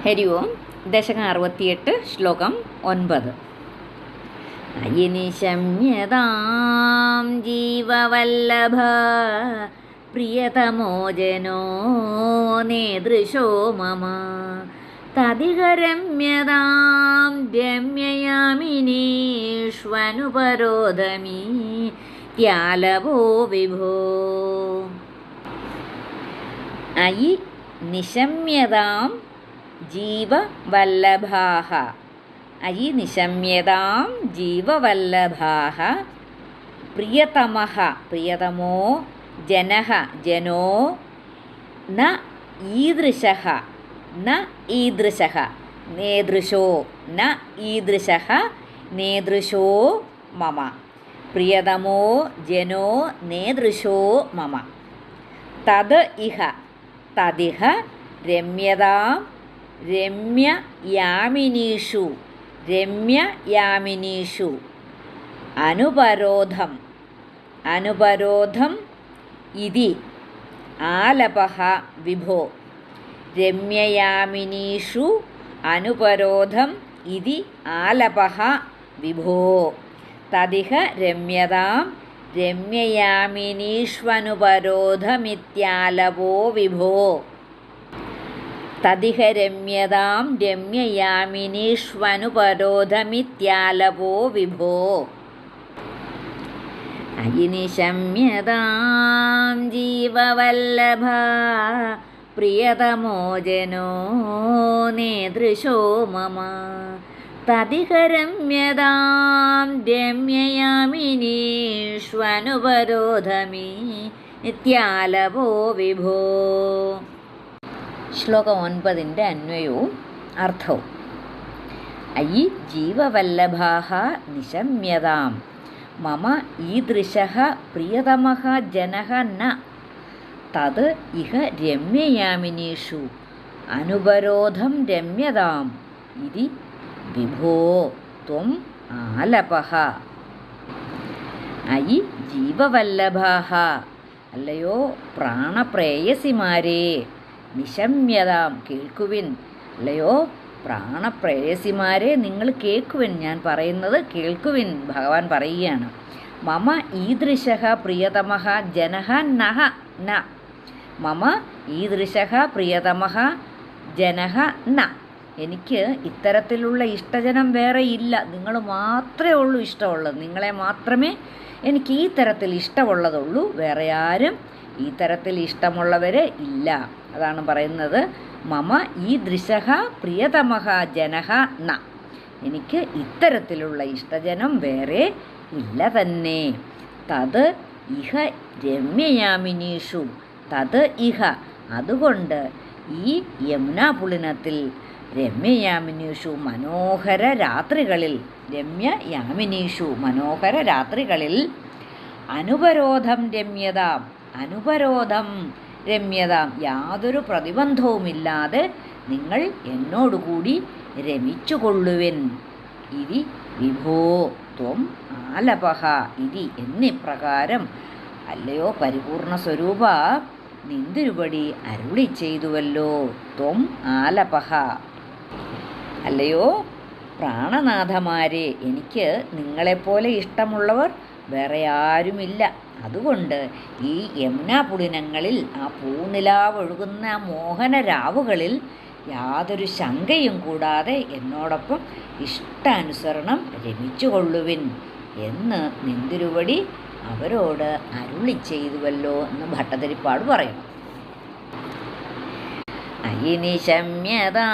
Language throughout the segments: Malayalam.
ഹരി ഓം. ദശകം 68, ശ്ലോകം 9. അയിനിശമ്യതാം ജീവവല്ലഭ പ്രിയതമോജനോ നേദൃശോ മമ തദിഹരമ്യതാം രമ്യയാമിനീഷ്വനുപരോധമീ ത്യാലവോ വിഭോ. അയി നിശമ്യതാം ജീവവല്ലഭാഃ. അയി നിശമ്യതാം ജീവവല്ലഭാഃ പ്രിയതമഃ പ്രിയതമോ ജനഃ ജനോ ന ഈദൃശഃ ന ഈദൃശഃ നേദൃശോ ന ഈദൃശഃ നേദൃശോ മമ. പ്രിയതമോ ജനോ നേദൃശോ മമ. തത് ഇഹ തദിഹ രമ്യതാം രമ്യയാമിനീഷു രമ്യയാമിനീഷു അനുപരോധം അനുപരോധം ഇതി ആലപഃ വിഭോ. രമ്യയാമിനീഷു അനുപരോധം ഇതി ആലപഃ വിഭോ. തദിഹ രമ്യതാം രമ്യയാമിനീഷ്വനുപരോധമിത്യാലപോ വിഭോ. തദിഹ രമ്യതാം രമ്യയാമിനീഷ്വനുപരോധമിത്യാലപോ വിഭോ. അയിനിശമ്യതാം ജീവവല്ലഭ പ്രിയതമോ ജനോ നേദൃശോ മമ തദിഹ രമ്യതാം രമ്യയാമിനീഷ്വനുപരോധമീ നിത്യാലപോ വിഭോ. ശ്ലോകം 9 അന്വയവും അർത്ഥവും. അയി ജീവവല്ലഭാഃ നിശമ്യതാം മമ ഈദൃശഃ പ്രിയതമഃ ജനഃ ന തത് ഇഹ രമ്യയാമിനീഷു അനുപരോധം രമ്യതാം ഇതി വിഭോ ത്വം ആലപഃ. അയി ജീവവല്ലഭാഃ, അല്ലയോ പ്രാണപ്രേയസിമാരേ, നിശമ്യതാം കേൾക്കുവിൻ. അല്ലയോ പ്രാണപ്രേയസിമാരെ, നിങ്ങൾ കേൾക്കുവിൻ, ഞാൻ പറയുന്നത് കേൾക്കുവിൻ. ഭഗവാൻ പറയുകയാണ്. മമ ഈദൃശഃ പ്രിയതമഃ ജനഃ നഹ ന. മമ ഈദൃശഃ പ്രിയതമഃ ജനഃ ന. എനിക്ക് ഇത്തരത്തിലുള്ള ഇഷ്ടജനം വേറെ ഇല്ല. നിങ്ങൾ മാത്രമേ ഉള്ളൂ ഇഷ്ടമുള്ളത്. നിങ്ങളെ മാത്രമേ എനിക്ക് ഈ തരത്തിൽ ഇഷ്ടമുള്ളതുള്ളൂ. വേറെ ആരും ഈ തരത്തിൽ ഇഷ്ടമുള്ളവരെ ഇല്ല. അതാണ് പറയുന്നത്. മമ ഈദൃശഃ പ്രിയതമഃ ജനഃ ന. എനിക്ക് ഇത്തരത്തിലുള്ള ഇഷ്ടജനം വേറെ ഇല്ല തന്നെ. തത് ഇഹ രമ്യയാമിനീഷു. തത് ഇഹ, അതുകൊണ്ട് ഈ യമുനാപുളിനത്തിൽ രമ്യയാമിനീഷു മനോഹര രാത്രികളിൽ, രമ്യയാമിനീഷു മനോഹര രാത്രികളിൽ അനുപരോധം രമ്യതാം, അനുപരോധം രമ്യതാം, യാതൊരു പ്രതിബന്ധവുമില്ലാതെ നിങ്ങൾ എന്നോടുകൂടി രമിച്ചുകൊള്ളുവിൻ. ഇതി വിഭോ ത്വം ആലപഃ ഇതി, എന്നിപ്രകാരം അല്ലയോ പരിപൂർണ സ്വരൂപ നിന്തിരുപടി അരുളി ചെയ്തുവല്ലോ. ത്വം ആലപഃ, അല്ലയോ പ്രാണനാഥമാരെ, എനിക്ക് നിങ്ങളെപ്പോലെ ഇഷ്ടമുള്ളവർ വേറെ ആരുമില്ല. അതുകൊണ്ട് ഈ യമുനാപുളിനങ്ങളിൽ, ആ പൂനിലാവൊഴുകുന്ന മോഹന രാവുകളിൽ യാതൊരു ശങ്കയും കൂടാതെ എന്നോടൊപ്പം ഇഷ്ടാനുസരണം രമിച്ചുകൊള്ളുവിൻ എന്ന് നിന്തിരുവടി അവരോട് അരുളി ചെയ്തുവല്ലോ എന്ന് ഭട്ടതിരിപ്പാട് പറയുന്നു. അയിനിശമ്യതാം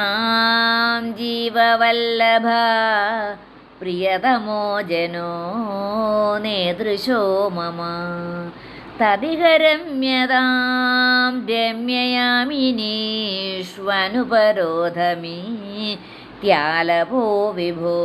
ജീവവല്ലഭ പ്രിയതമോ ജനോ നേദൃശോ മമ തദിഹ രമ്യതാം രമ്യയാമിനീഷ്വനുപരോധമീ ത്യാലപോ വിഭോ.